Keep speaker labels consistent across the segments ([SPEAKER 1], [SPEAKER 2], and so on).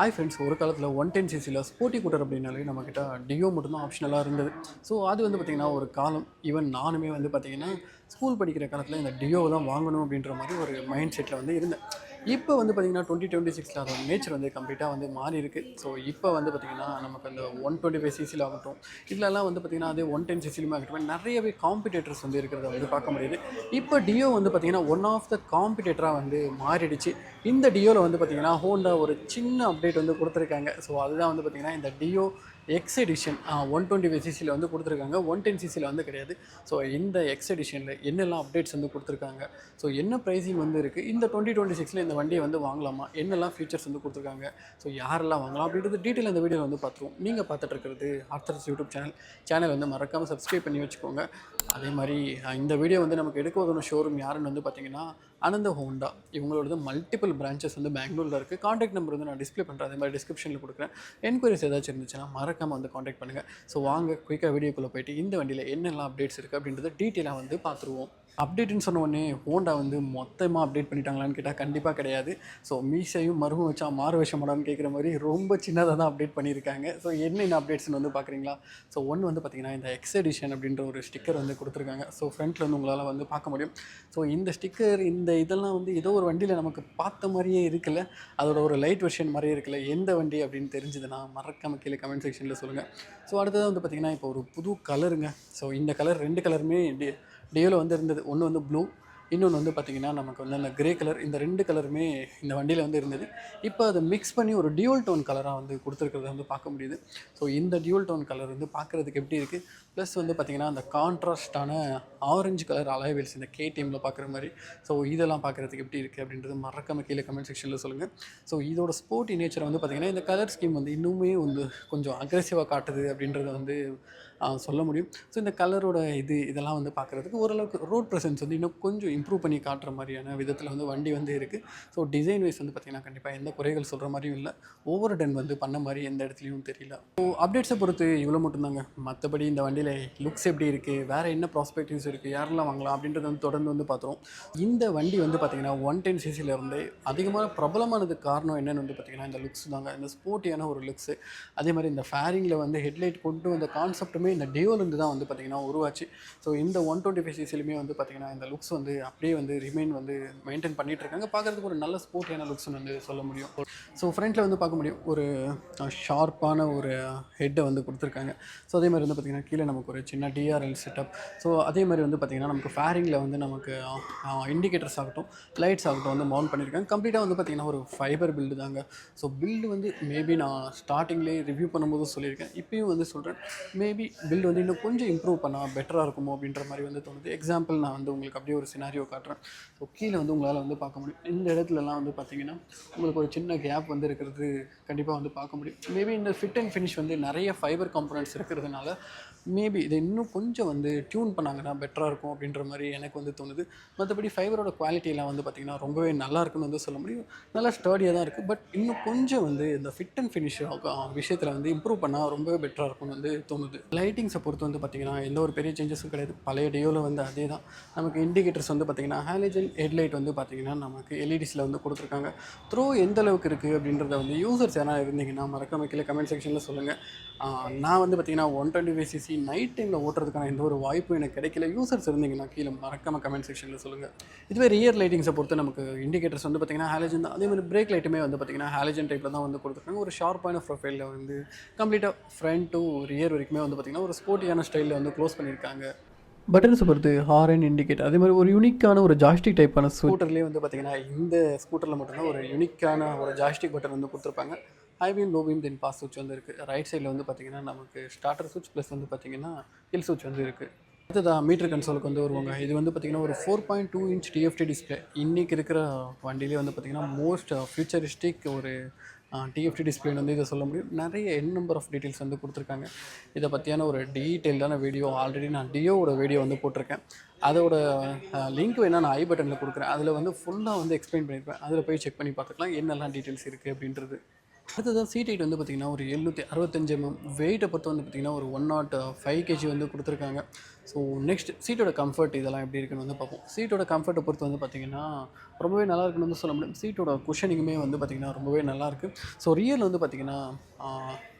[SPEAKER 1] Hi friends, ஒரு காலத்தில் 110cc sporty கூட்டர் அப்படின்னாலே நம்மக்கிட்ட டியோ மட்டும்தான் ஆப்ஷனலாக இருந்தது. ஸோ அது வந்து பார்த்திங்கன்னா ஒரு காலம், ஈவன் நானுமே வந்து பார்த்திங்கன்னா ஸ்கூல் படிக்கிற காலத்தில் இந்த டியோ தான் வாங்கணும் அப்படின்ற மாதிரி ஒரு மைண்ட் செட்டில் வந்து இருந்தேன். இப்போ வந்து பார்த்திங்கன்னா 2026 அதோட நேச்சர் வந்து கம்ப்ளீட்டாக வந்து மாறி இருக்குது. ஸோ இப்போ வந்து பார்த்திங்கன்னா நமக்கு அந்த 125cc ஆகட்டும், இதுலலாம் வந்து பார்த்திங்கன்னா அதே 110cc ஆகட்டும், நிறையவே காம்படிட்டர்ஸ் வந்து இருக்கிறத வந்து பார்க்க முடியுது. இப்போ டியோ வந்து பார்த்திங்கன்னா ஒன் ஆஃப் த காம்படிட்டராக வந்து மாறிடுச்சு. இந்த டியோவில் வந்து பார்த்திங்கன்னா ஹோண்டா ஒரு சின்ன அப்டேட் வந்து கொடுத்துருக்காங்க. ஸோ அதுதான் வந்து பார்த்திங்கன்னா இந்த டியோ எக்ஸ் எடிஷன் 125cc வந்து கொடுத்துருக்காங்க. 110cc வந்து கிடையாது. ஸோ இந்த எக்ஸ் எடிஷனில் என்னெல்லாம் அப்டேட்ஸ் வந்து கொடுத்துருக்காங்க, ஸோ என்ன ப்ரைஸிங் வந்து இருக்குது, இந்த 2026 இந்த வண்டியை வந்து வாங்கலாமா, என்னெல்லாம் ஃபீச்சர்ஸ் வந்து கொடுத்துருக்காங்க, ஸோ யாரெல்லாம் வாங்கலாம் அப்படின்றது டீட்டெயில் இந்த வீடியோவில் வந்து பார்த்துருவோம். நீங்கள் பார்த்துட்டு இருக்கிறது ஆர்த்தர்ஸ் யூடியூப் சேனல் வந்து மறக்காமல் சப்ஸ்கிரைப் பண்ணி வச்சுக்கோங்க. அதே மாதிரி இந்த வீடியோ வந்து நமக்கு எடுக்க உதவும் ஷோரூம் யாருன்னு வந்து பார்த்திங்கன்னா ஆனந்த ஹோண்டா. இவங்களோட மல்டிபிள் பிரான்ச்சஸ் வந்து பெங்களூரில் இருக்குது. காண்டாக்ட் நம்பர் வந்து நான் டிஸ்பிளே பண்ணுறேன், அதே மாதிரி டிஸ்கிரிப்ஷனில் கொடுக்குறேன். என்கொயரிஸ் ஏதாச்சும் இருந்துச்சுன்னா மறக்காமல் வந்து காண்டாக்ட் பண்ணுங்கள். ஸோ வாங்க குயிக்காக வீடியோக்குள்ளே போயிட்டு இந்த வண்டியில் என்னெல்லாம் அப்டேட்ஸ் இருக்குது அப்படின்றத டீட்டெயிலாக வந்து பார்த்துருவோம். அப்டேட்டுன்னு சொன்ன உடனே ஹோண்டா வந்து மொத்தமாக அப்டேட் பண்ணிட்டாங்களான்னு கேட்டால் கண்டிப்பாக கிடையாது. ஸோ மீசையும் மருகும் வச்சா மாறு விஷமாடான்னு கேட்குற மாதிரி ரொம்ப சின்னதாக தான் அப்டேட் பண்ணியிருக்காங்க. ஸோ என்னென்ன அப்டேட்ஸ்னு வந்து பார்க்குறீங்களா? ஸோ ஒன்று வந்து பார்த்திங்கன்னா இந்த எக்ஸ் எடிஷன் அப்படின்ற ஒரு ஸ்டிக்கர் வந்து கொடுத்துருக்காங்க. ஸோ ஃப்ரண்ட்டில் வந்து உங்களால் வந்து பார்க்க முடியும். ஸோ இந்த ஸ்டிக்கர் இதெல்லாம் வந்து ஏதோ ஒரு வண்டியில் நமக்கு பார்த்த மாதிரியே இருக்குல்ல, அதோட ஒரு லைட் வெர்ஷன் மாதிரியே இருக்குல்ல. எந்த வண்டி அப்படின்னு தெரிஞ்சுதுன்னா மறக்காமல் கீழே கமெண்ட் செக்ஷனில் சொல்லுங்கள். ஸோ அடுத்தது வந்து பார்த்திங்கன்னா இப்போ ஒரு புது கலருங்க. ஸோ இந்த கலர் 2 கலருமே டியோவில் வந்து இருந்தது. ஒன்று வந்து ப்ளூ, இன்னொன்று வந்து பார்த்திங்கன்னா நமக்கு வந்து அந்த கிரே கலர். இந்த 2 கலருமே இந்த வண்டியில் வந்து இருந்தது. இப்போ அதை மிக்ஸ் பண்ணி ஒரு டியூல் டோன் கலராக வந்து கொடுத்துருக்கிறத வந்து பார்க்க முடியுது. ஸோ இந்த டியூல் டோன் கலர் வந்து பார்க்குறதுக்கு எப்படி இருக்குது, ப்ளஸ் வந்து பார்த்திங்கன்னா அந்த கான்ட்ராஸ்டான ஆரஞ்சு கலர் அலாய் வீல்ஸ் இந்த கேடிஎம்மில் பார்க்குற மாதிரி. ஸோ இதெல்லாம் பார்க்குறதுக்கு எப்படி இருக்குது அப்படின்றது மறக்காமல் கீழே கமெண்ட் செக்ஷனில் சொல்லுங்கள். ஸோ இதோட ஸ்போர்ட்டி நேச்சரை வந்து பார்த்திங்கன்னா இந்த கலர் ஸ்கீம் வந்து இன்னுமே வந்து கொஞ்சம் அக்ரெசிவாக காட்டுது அப்படின்றத வந்து சொல்ல முடியும். ஸோ இந்த கலரோட இதெல்லாம் வந்து பார்க்குறதுக்கு ஓரளவுக்கு ரோட் ப்ரெசன்ஸ் வந்து இன்னும் கொஞ்சம் இம்ப்ரூவ் பண்ணி காட்டுற மாதிரியான விதத்தில் வந்து வண்டி வந்து இருக்குது. ஸோ டிசைன் வைஸ் வந்து பார்த்திங்கன்னா கண்டிப்பாக எந்த குறைகள் சொல்கிற மாதிரியும் இல்லை, ஓவர் டன் வந்து பண்ண மாதிரி எந்த இடத்துலையும் தெரியல. ஸோ அப்டேட்ஸை பொறுத்து இவ்வளோ மட்டும்தாங்க. மற்றபடி இந்த வண்டியில் லுக்ஸ் எப்படி இருக்குது, வேறு என்ன ப்ராஸ்பெக்டிவ்ஸ் இருக்குது, யாரெல்லாம் வாங்கலாம் அப்படின்றத வந்து தொடர்ந்து வந்து பார்த்துருவோம். இந்த வண்டி வந்து பார்த்திங்கன்னா 110cc இருந்து அதிகமான பிரபலமானதுக்கு காரணம் என்னென்னு வந்து பார்த்திங்கன்னா இந்த லுக்ஸ் தாங்க. இந்த ஸ்போர்ட்டியான ஒரு லுக்ஸு, அதே மாதிரி இந்த ஃபேரிங்கில் வந்து ஹெட்லைட் கொண்டு வந்த கான்செப்ட்டுமே இந்த டியோலேருந்து தான் வந்து பார்த்திங்கன்னா உருவாச்சு. ஸோ இந்த 125cc வந்து பார்த்திங்கன்னா இந்த லுக்ஸ் வந்து அப்படியே வந்து ரிமைன் வந்து மெயின்டைன் பண்ணிகிட்டு இருக்காங்க. பார்க்குறதுக்கு ஒரு நல்ல ஸ்போர்ட்டியான லுக்ஸ்னு வந்து சொல்ல முடியும். ஸோ ஃப்ரண்ட்டில் வந்து பார்க்க முடியும் ஒரு ஷார்ப்பான ஒரு ஹெட்டை வந்து கொடுத்துருக்காங்க. ஸோ அதே மாதிரி வந்து பார்த்திங்கன்னா கீழே நமக்கு ஒரு சின்ன டிஆர்எல் செட்டப். ஸோ அதே மாதிரி வந்து பார்த்திங்கன்னா நமக்கு ஃபேரிங்கில் வந்து நமக்கு இண்டிகேட்டர்ஸ் ஆகட்டும், லைட்ஸ் ஆகட்டும் வந்து மவுண்ட் பண்ணியிருக்காங்க. கம்ப்ளீட்டாக வந்து பார்த்திங்கன்னா ஒரு ஃபைபர் பில்டு தாங்க. ஸோ பில்டு வந்து மேபி நான் ஸ்டார்டிங்லேயே ரிவ்யூ பண்ணும்போது சொல்லியிருக்கேன், இப்பயும் வந்து சொல்கிறேன், மேபி பில்டு வந்து இன்னும் கொஞ்சம் இம்ப்ரூவ் பண்ணால் பெட்டராக இருக்குமோ அப்படின்ற மாதிரி வந்து தோணுது. எக்ஸாம்பிள் நான் வந்து உங்களுக்கு அப்படியே ஒரு சினாரியோ காட்டுறேன். ஸோ கீழே வந்து உங்களால் வந்து பார்க்க முடியும், இந்த இடத்துலலாம் வந்து பார்த்திங்கன்னா உங்களுக்கு ஒரு சின்ன கேப் வந்து இருக்கிறது கண்டிப்பாக வந்து பார்க்க முடியும். மேபி இந்த ஃபிட் அண்ட் ஃபினிஷ் வந்து நிறைய ஃபைபர் காம்பனன்ட்ஸ் இருக்கிறதுனால மேபி இதை இன்னும் கொஞ்சம் வந்து டியூன் பண்ணாங்கன்னா பெட்டராக இருக்கும் அப்படின்ற மாதிரி எனக்கு வந்து தோணுது. மற்றபடி ஃபைபரோட குவாலிட்டியெலாம் வந்து பார்த்திங்கன்னா ரொம்பவே நல்லா இருக்குன்னு வந்து சொல்ல முடியும். நல்லா ஸ்டர்டியாக தான் இருக்குது. பட் இன்னும் கொஞ்சம் வந்து இந்த ஃபிட் அண்ட் ஃபினிஷ் விஷயத்தில் வந்து இம்ப்ரூவ் பண்ணால் ரொம்பவே பெட்டராக இருக்கும்னு வந்து தோணுது. லைட்டிங்ஸை பொறுத்து வந்து பார்த்திங்கன்னா எந்த ஒரு பெரிய சேஞ்சஸும் கிடையாது. பழைய டியோவில் வந்து அதே தான். நமக்கு இண்டிகேட்டர்ஸ் வந்து பார்த்திங்கன்னா ஹாலஜன் ஹெட்லைட் வந்து பார்த்திங்கன்னா நமக்கு எல்இடிஸில் வந்து கொடுத்துருக்காங்க. த்ரோ எந்த அளவுக்கு இருக்குது அப்படின்றத வந்து யூசர்ஸ் யாராவது இருந்தீங்கன்னா மறக்காம கீழே கமெண்ட் செக்ஷனில் சொல்லுங்கள். நான் வந்து பார்த்திங்கன்னா 125cc நைட் டைமில் ஓட்டுறதுக்கான எந்த ஒரு வாய்ப்பும் எனக்கு கிடைக்கல. யூசர்ஸ் இருந்தீங்கன்னா கீழே மறக்காமல் கமெண்ட் செக்ஷனில் சொல்லுங்கள். இதுவே ரியர் லைட்டிங்ஸை பொறுத்து நமக்கு இண்டிகேட்டர்ஸ் வந்து பார்த்திங்கன்னா ஹாலஜன் தான். அதே மாதிரி பிரேக் லைட்டுமே வந்து பார்த்திங்கன்னா ஹாலஜன் டைப்பில் தான் வந்து கொடுத்துருக்காங்க. ஒரு ஷார்ப்பான ப்ரொஃபைலில் வந்து கம்ப்ளீட்டாக ஃப்ரண்ட் டு ரியர் வரைக்குமே வந்து பார்த்திங்கன்னா ஒரு ஸ்போர்ட்டியான ஸ்டைலில் வந்து க்ளோஸ் பண்ணியிருக்காங்க. பட்டன்ஸை பொறுத்து ஹாரன் இண்டிகேட்டர், அதே மாதிரி ஒரு யூனிக்கான ஒரு ஜாய்ஸ்டிக் டைப்பான ஸ்கூட்டர்லேயே வந்து பார்த்திங்கன்னா இந்த ஸ்கூட்டரில் மட்டும்தான் ஒரு யூனிக்கான ஒரு ஜாய்ஸ்டிக் பட்டன் வந்து கொடுத்துருப்பாங்க. ஹை பீம், லோ பீம், தென் பாஸ் சுவிட்ச் வந்து இருக்குது. ரைட் சைடில் வந்து பார்த்திங்கன்னா நமக்கு ஸ்டார்டர் சுவிட்ச் ப்ளஸ் வந்து பார்த்திங்கன்னா ஹில் சுவிட்ச் வந்து இருக்குது. அடுத்ததான் மீட்டர் கன்சோலுக்கு வந்து வருவாங்க. இது வந்து பார்த்திங்கன்னா ஒரு 4.2 inch டிஎஃப்டி டிஸ்பிளே. இன்றைக்கி இருக்கிற வண்டியிலே வந்து பார்த்திங்கன்னா மோஸ்ட் ஃபியூச்சரிஸ்டிக் ஒரு டிஎஃப்டி டிஸ்பிளேன்னு வந்து இதை சொல்ல முடியும். நிறைய நம்பர் ஆஃப் டீட்டெயில்ஸ் வந்து கொடுத்துருக்காங்க. இதை பற்றியான ஒரு டீட்டெயில்டான வீடியோ ஆல்ரெடி நான் டியோவோட வீடியோ வந்து போட்டிருக்கேன். அதோட லிங்க் வேணால் நான் ஐ பட்டனில் கொடுக்குறேன். அதில் வந்து ஃபுல்லாக வந்து எக்ஸ்பிளைன் பண்ணியிருப்பேன். அதில் போய் செக் பண்ணி பார்த்துக்கலாம் என்னெல்லாம் டீட்டெயில்ஸ் இருக்குது அப்படின்றது. அடுத்ததான் சீட் ஹைட் வந்து பார்த்திங்கன்னா ஒரு 765 வெயிட்டை பொறுத்து வந்து பார்த்திங்கன்னா ஒரு 105 கேஜி வந்து கொடுத்துருக்காங்க. ஸோ நெக்ஸ்ட் சீட்டோட கம்ஃபர்ட் இதெல்லாம் எப்படி இருக்குன்னு வந்து பார்ப்போம். சீட்டோட கம்ஃபர்ட்டை பொறுத்து வந்து பார்த்திங்கன்னா ரொம்பவே நல்லா இருக்குன்னு வந்து சொல்ல முடியும். சீட்டோட குஷனிங்குமே வந்து பார்த்திங்கன்னா ரொம்பவே நல்லாயிருக்கு. ஸோ ரியல் வந்து பார்த்திங்கன்னா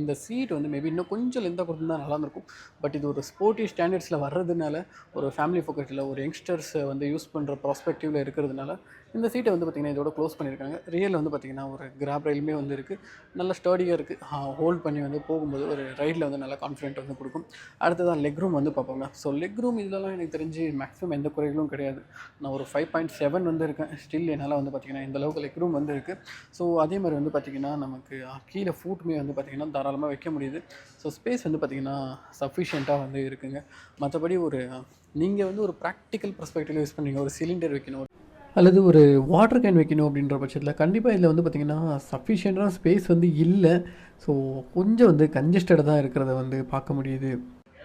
[SPEAKER 1] இந்த சீட் வந்து மேபி இன்னும் கொஞ்சம் லெந்தாக கொடுத்துருந்தா நல்லா இருந்திருக்கும். பட் இது ஒரு ஸ்போர்ட்டி ஸ்டாண்டர்ட்ஸில் வர்றதுனால, ஒரு ஃபேமிலி ஃபோக்கஸில் ஒரு யங்ஸ்டர்ஸ் வந்து யூஸ் பண்ணுற ப்ராஸ்பெக்டிவில் இருக்கிறதுனால இந்த சீட்டை வந்து பார்த்திங்கன்னா இதோட க்ளோஸ் பண்ணியிருக்காங்க. ரியல் வந்து பார்த்திங்கன்னா ஒரு கிராப் ரயிலுமே வந்து இருக்குது. நல்ல ஸ்டடியாக இருக்குது. ஹோல்ட் பண்ணி வந்து போகும்போது ஒரு ரைடில் வந்து நல்லா கான்ஃபிடென்ட் வந்து கொடுக்கும். அடுத்ததான் லெக் ரூம் வந்து பார்ப்போங்க. ஸோ லெக் ரூம் இதெல்லாம் எனக்கு தெரிஞ்சு மேக்ஸிமம் எந்த குறைகளும் கிடையாது. நான் ஒரு 5.7 வந்து இருக்கேன். ஸ்டில் என்னால் வந்து பார்த்திங்கன்னா இந்த அளவுக்கு லெக் ரூம் வந்து இருக்குது. ஸோ அதே மாதிரி வந்து பார்த்திங்கன்னா நமக்கு கீழே ஃபூட்டுமே வந்து பார்த்திங்கன்னா தாராளமாக வைக்க முடியுது. ஸோ ஸ்பேஸ் வந்து பார்த்திங்கன்னா சஃபிஷியண்ட்டாக வந்து இருக்குங்க. மற்றபடி ஒரு நீங்கள் வந்து ஒரு ப்ராக்டிக்கல் பெர்ஸ்பெக்டிவில் யூஸ் பண்ணீங்க, ஒரு சிலிண்டர் வைக்கணும் அல்லது ஒரு வாட்டர் கேன் வைக்கணும் அப்படின்ற பட்சத்தில் கண்டிப்பாக இதில் வந்து பார்த்திங்கன்னா சஃபிஷியண்ட்டான ஸ்பேஸ் வந்து இல்லை. ஸோ கொஞ்சம் வந்து கன்ஜஸ்டடாக தான் இருக்கிறத வந்து பார்க்க முடியுது.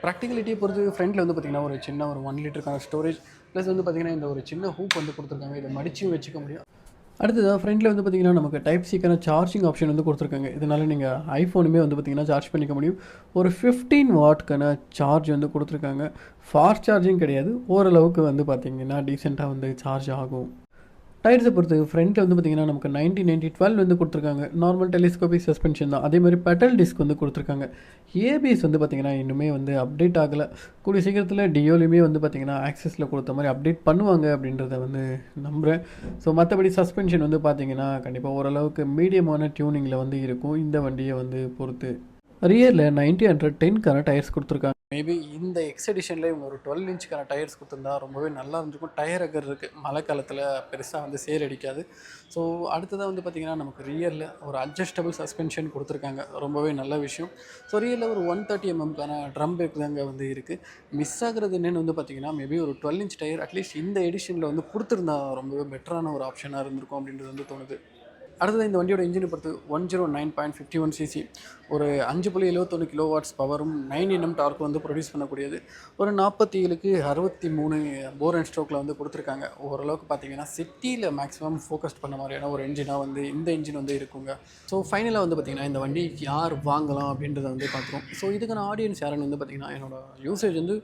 [SPEAKER 1] ப்ராக்டிகலிட்டியை பொறுத்து ஃப்ரண்ட்டில் வந்து பார்த்திங்கன்னா ஒரு சின்ன ஒரு 1 லிட்டருக்கான ஸ்டோரேஜ் ப்ளஸ் வந்து பார்த்திங்கன்னா இந்த ஒரு சின்ன ஹூப் வந்து கொடுத்துருக்காங்க. இதை மடிச்சும் வச்சுக்க முடியும். அடுத்ததாக ஃப்ரண்ட்டில் வந்து பார்த்திங்கன்னா நமக்கு டைப் சிக்கான சார்ஜிங் ஆப்ஷன் வந்து கொடுத்துருக்காங்க. இதனால் நீங்கள் ஐஃபோனுமே வந்து பார்த்திங்கன்னா சார்ஜ் பண்ணிக்க முடியும். ஒரு 15 வாட்க்கான சார்ஜ் வந்து கொடுத்துருக்காங்க. ஃபாஸ்ட் சார்ஜிங் கிடையாது, ஓரளவுக்கு வந்து பார்த்திங்கன்னா டீசெண்டாக வந்து சார்ஜ் ஆகும். டயர்ஸை பொறுத்து ஃப்ரண்ட்டில் வந்து பார்த்திங்கன்னா நமக்கு 90/90/12 வந்து கொடுத்துருக்காங்க. நார்மல் டெலிஸ்கோபிக் சஸ்பென்ஷன் தான். அதே மாதிரி பெடல் டிஸ்க் வந்து கொடுத்துருக்காங்க. ஏபிஎஸ் வந்து பார்த்திங்கன்னா இன்னுமே வந்து அப்டேட் ஆகலை. கூடிய சீக்கிரத்தில் டியோலையுமே வந்து பார்த்திங்கன்னா ஆக்சஸில் கொடுத்த மாதிரி அப்டேட் பண்ணுவாங்க அப்படின்றத வந்து நம்புகிறேன். ஸோ மற்றபடி சஸ்பென்ஷன் வந்து பார்த்திங்கன்னா கண்டிப்பாக ஓரளவுக்கு மீடியமான டியூனிங்கில் வந்து இருக்கும் இந்த வண்டியை வந்து பொறுத்து. ரியரில் 90/10க்கான டயர்ஸ் கொடுத்துருக்காங்க. மேபி இந்த எக்ஸ் எடிஷனில் இவங்க ஒரு 12 இன்ச்சுக்கான டயர்ஸ் கொடுத்துருந்தா ரொம்பவே நல்லா இருந்திருக்கும். டயர் அகர் இருக்குது, மழை காலத்தில் பெருசாக வந்து சேல் அடிக்காது. ஸோ அடுத்ததாக வந்து பார்த்திங்கன்னா நமக்கு ரியரில் ஒரு அட்ஜஸ்டபிள் சஸ்பென்ஷன் கொடுத்துருக்காங்க. ரொம்பவே நல்ல விஷயம். ஸோ ரியரில் ஒரு 130 mmக்கான ட்ரம் பிரேக் தாங்க வந்து இருக்குது. மிஸ் ஆகிறது என்னென்னு வந்து பார்த்திங்கன்னா மேபி ஒரு 12 இன்ச் டயர் அட்லீஸ்ட் இந்த எடிஷனில் வந்து கொடுத்துருந்தா ரொம்பவே பெட்டரான ஒரு ஆப்ஷனாக இருந்திருக்கும் அப்படின்றது வந்து தோணுது. அடுத்தது இந்த வண்டியோட இன்ஜினை பொறுத்து 109.51 cc, ஒரு 5.71 kW பவரும் 9 Nm டார்க் வந்து ப்ரொடியூஸ் பண்ணக்கூடியது. ஒரு 47க்கு 63 போர் அண்ட் ஸ்ட்ரோக்கில் வந்து கொடுத்துருக்காங்க. ஓரளவுக்கு பார்த்தீங்கன்னா சிட்டியில் மேக்ஸிமம் ஃபோக்கஸ்ட் பண்ண மாதிரியான ஒரு இன்ஜினாக வந்து இந்த இன்ஜின் வந்து இருக்குங்க. ஸோ ஃபைனலாக வந்து பார்த்திங்கன்னா இந்த வண்டி யார் வாங்கலாம் அப்படின்றத வந்து பார்த்துருவோம். ஸோ இதுக்கான ஆடியன்ஸ் யாருன்னு வந்து பார்த்திங்கன்னா என்னோடய யூசேஜ் வந்து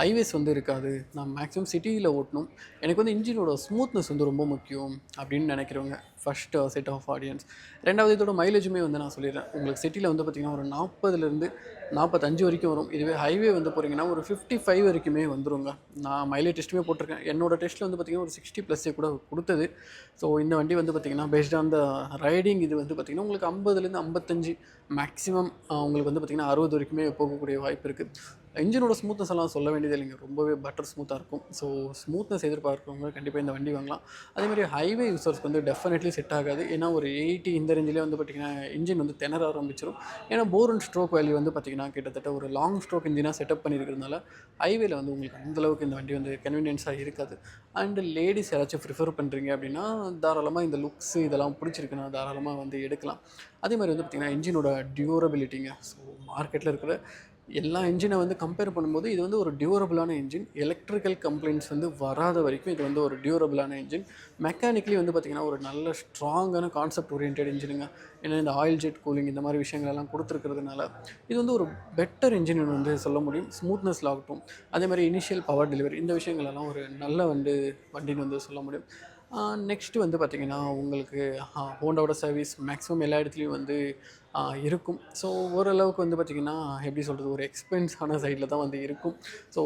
[SPEAKER 1] ஹைவேஸ் வந்து இருக்காது, நான் மேக்ஸிமம் சிட்டியில் ஓட்டணும், எனக்கு வந்து இன்ஜினோட ஸ்மூத்னஸ் வந்து ரொம்ப முக்கியம் அப்படின்னு நினைக்கிறவங்க ஃபஸ்ட்டு செட் ஆஃப் ஆடியன்ஸ். ரெண்டாவது இதோட மைலேஜுமே வந்து நான் சொல்லிடுறேன். உங்களுக்கு சிட்டியில் வந்து பார்த்திங்கன்னா ஒரு 40லேருந்து 45 வரைக்கும் வரும். இதுவே ஹைவே வந்து போகிறீங்கன்னா ஒரு 55 வரைக்குமே வந்துருங்க. நான் மைலேஜ் டெஸ்ட்டுமே போட்டிருக்கேன். என்னோட டெஸ்ட்டில் வந்து பார்த்திங்கன்னா ஒரு 60+ கூட கொடுத்தது. ஸோ இந்த வண்டி வந்து பார்த்திங்கன்னா பேஸ்ட் ஆன் த ரைடிங் இது வந்து பார்த்திங்கன்னா உங்களுக்கு 50லேருந்து 55 மேக்ஸிமம் உங்களுக்கு வந்து பார்த்திங்கன்னா 60 வரைக்குமே போகக்கூடிய வாய்ப்பு இருக்குது. இன்ஜினோட ஸ்மூத்னஸ் எல்லாம் சொல்ல வேண்டியது இல்லைங்க, ரொம்பவே பட்டர் ஸ்மூத்தாக இருக்கும். ஸோ ஸ்மூத்னஸ் எதிர்பார்க்குறவங்க கண்டிப்பாக இந்த வண்டி வாங்கலாம். அதேமாதிரி ஹைவே யூசர்ஸ்க்கு வந்து டெஃபினெட்லி செட் ஆகாது. ஏன்னா ஒரு 80 இந்த ரேஞ்சிலே வந்து பார்த்திங்கன்னா இன்ஜின் வந்து திணற ஆரம்பிச்சிடும். ஏன்னா போர் அண்ட் ஸ்ட்ரோக் வேல்யூ வந்து பார்த்திங்கன்னா கிட்டத்தட்ட ஒரு லாங் ஸ்ட்ரோக் இன்ஜினாக செட்டப் பண்ணியிருக்கிறதுனால ஹைவேல வந்து உங்களுக்கு அந்தளவுக்கு இந்த வண்டி வந்து கன்வீனியன்ஸாக இருக்காது. அண்டு லேடிஸ் யாராச்சும் ப்ரிஃபர் பண்ணுறீங்க அப்படின்னா தாராளமாக இந்த லுக்ஸ் இதெல்லாம் பிடிச்சிருக்குன்னா தாராளமாக வந்து எடுக்கலாம். அதே மாதிரி வந்து பார்த்திங்கன்னா இன்ஜினோட டியூரபிலிட்டிங்க, ஸோ மார்க்கெட்டில் இருக்கிற எல்லா இன்ஜினை வந்து கம்பேர் பண்ணும்போது இது வந்து ஒரு டியூரபிளான இன்ஜின். எலக்ட்ரிக்கல் கம்ப்ளைண்ட்ஸ் வந்து வராத வரைக்கும் இது வந்து ஒரு டியூரபிளான இன்ஜின். மெக்கானிக்கலி வந்து பார்த்திங்கன்னா ஒரு நல்ல ஸ்ட்ராங்கான கான்செப்ட் ஓரியன்டட் இன்ஜினுங்க. ஏன்னா இந்த ஆயில் ஜெட் கூலிங் இந்த மாதிரி விஷயங்களெல்லாம் கொடுத்துருக்கிறதுனால இது வந்து ஒரு பெட்டர் இன்ஜின் வந்து சொல்ல முடியும். ஸ்மூத்னஸில் ஆகட்டும், அதே மாதிரி இனிஷியல் பவர் டெலிவரி இந்த விஷயங்களெல்லாம் ஒரு நல்ல வண்டின்னு வந்து சொல்ல முடியும். நெக்ஸ்ட்டு வந்து பார்த்திங்கன்னா உங்களுக்கு ஹோண்டாவோட சர்வீஸ் மேக்ஸிமம் எல்லா இடத்துலையும் வந்து இருக்கும். ஸோ ஓரளவுக்கு வந்து பார்த்திங்கன்னா எப்படி சொல்கிறது, ஒரு எக்ஸ்பென்ஸான சைடில் தான் வந்து இருக்கும். ஸோ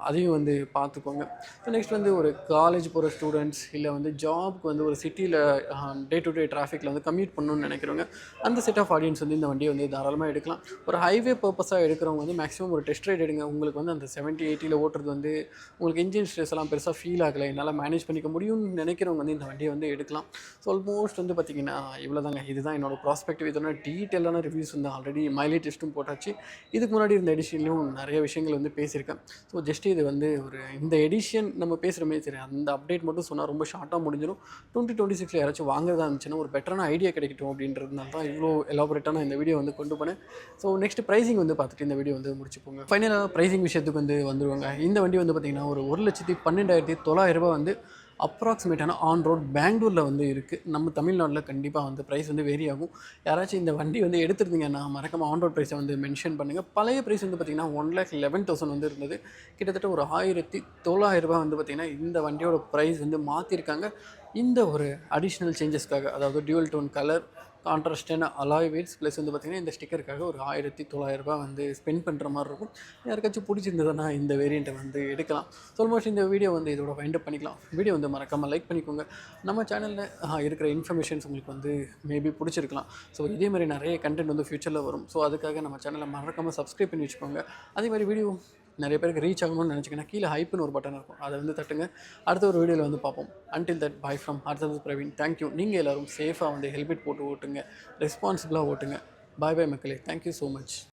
[SPEAKER 1] அதையும் வந்து பார்த்துக்கோங்க. ஸோ நெக்ஸ்ட் வந்து ஒரு காலேஜ் போகிற ஸ்டூடெண்ட்ஸ் இல்லை வந்து ஜாப்க்கு வந்து ஒரு சிட்டியில் டே டு டே டிராஃபிக்கில் வந்து கம்யூட் பண்ணணும்னு நினைக்கிறவங்க அந்த செட் ஆஃப் ஆடியன்ஸ் வந்து இந்த வண்டியை வந்து தாராளமாக எடுக்கலாம். ஒரு ஹைவே பர்பஸாக எடுக்கிறவங்க வந்து மேக்ஸிமம் ஒரு டெஸ்ட் ரைட் எடுங்க. உங்களுக்கு வந்து அந்த 70-80ல் ஓட்டுறது வந்து உங்களுக்கு இன்ஜின் ஸ்ட்ரெஸ் எல்லாம் பெருசாக ஃபீல் ஆகலை, என்னால் மேனேஜ் பண்ணிக்க முடியும்னு நினைக்கிறவங்க வந்து இந்த வண்டியை வந்து எடுக்கலாம். ஸோ ஆல்மோஸ்ட் வந்து பார்த்திங்கன்னா இவ்வளோ தாங்க. இதுதான் என்னோட ப்ராஸ்பெக்டிவ். இதோட டீட்டெயிலான ரிவ்யூஸ் வந்து ஆல்ரெடி மைலேஜ் டெஸ்ட்டும் போட்டாச்சு. இதுக்கு முன்னாடி இருந்த எடிஷன்லையும் நிறைய விஷயங்கள் வந்து பேசியிருக்கேன். ஸோ ஜஸ்ட் இது வந்து ஒரு இந்த எடிஷன் நம்ம பேசுகிற மாதிரி சரி அந்த அப்டேட் மட்டும் சொன்னால் ரொம்ப ஷார்ட்டாக முடிஞ்சிடும். 2026 யாராச்சும் வாங்குறதா இருந்துச்சுன்னா ஒரு பெட்டரான ஐடியா கிடைக்கட்டும் அப்படின்றதுனால தான் இவ்வளோ எலாபரேட்டான இந்த வீடியோ வந்து கொண்டு போனேன். ஸோ நெக்ஸ்ட் ப்ரைஸிங் வந்து பார்த்துட்டு இந்த வீடியோ வந்து முடிச்சுப்போங்க. ஃபைனலாக ப்ரைஸிங் விஷயத்துக்கு வந்து வந்துருவாங்க. இந்த வண்டி வந்து பார்த்திங்கன்னா ஒரு 1,12,900 வந்து அப்ராக்சிமேட்டான ஆன் ரோட் பெங்களூரில் வந்து இருக்குது. நம்ம தமிழ்நாட்டில் கண்டிப்பாக வந்து ப்ரைஸ் வந்து வேரி ஆகும். யாராச்சும் இந்த வண்டி வந்து எடுத்துருந்தீங்கன்னா மறக்காம ஆன் ரோட் ப்ரைஸை வந்து மென்ஷன் பண்ணுங்கள். பழைய ப்ரைஸ் வந்து பார்த்திங்கன்னா 1,11,000 வந்து இருந்தது. கிட்டத்தட்ட ஒரு 1,900 ரூபாய் வந்து பார்த்திங்கன்னா இந்த வண்டியோட ப்ரைஸ் வந்து மாற்றிருக்காங்க. இந்த ஒரு அடிஷ்னல் சேஞ்சஸ்க்காக, அதாவது டியூவல் டோன் கலர், கான்ட்ராஸ்டான அலாய் வீல்ஸ் ப்ளஸ் வந்து பார்த்திங்கன்னா இந்த ஸ்டிக்கருக்காக ஒரு 1,900 ரூபாய் வந்து ஸ்பெண்ட் பண்ணுற மாதிரி இருக்கும். யாருக்காச்சும் பிடிச்சிருந்ததுன்னா இந்த வேரியண்ட்டை வந்து எடுக்கலாம். ஸோ ஆல்மோஸ்ட் இந்த வீடியோ வந்து இதோட வைண்ட் அப் பண்ணிக்கலாம். வீடியோ வந்து மறக்காமல் லைக் பண்ணிக்கோங்க. நம்ம சேனலில் இருக்கிற இன்ஃபர்மேஷன்ஸ் உங்களுக்கு வந்து மேபி பிடிச்சிருக்கலாம். ஸோ இதே மாதிரி நிறைய கண்டென்ட் வந்து ஃப்யூச்சரில் வரும். ஸோ அதுக்காக நம்ம சேனலை மறக்காமல் சப்ஸ்கிரைப் பண்ணி வச்சுக்கோங்க. அதே மாதிரி வீடியோ நிறைய பேருக்கு ரீச் ஆகணும்னு நினச்சிங்கன்னா கீழே ஹைப்னு ஒரு பட்டன் இருக்கும், அதை வந்து தட்டுங்க. அடுத்த ஒரு வீடியோவில் வந்து பார்ப்போம். அன்டில் தட் பை ஃப்ரம் அடுத்தது பிரவீன். தேங்க்யூ. நீங்கள் எல்லோரும் சேஃபாக வந்து ஹெல்மெட் போட்டு ஓட்டுங்க, ரெஸ்பான்சிபிளாக ஓட்டுங்க. பாய் பாய் மக்களே. Thank you so much.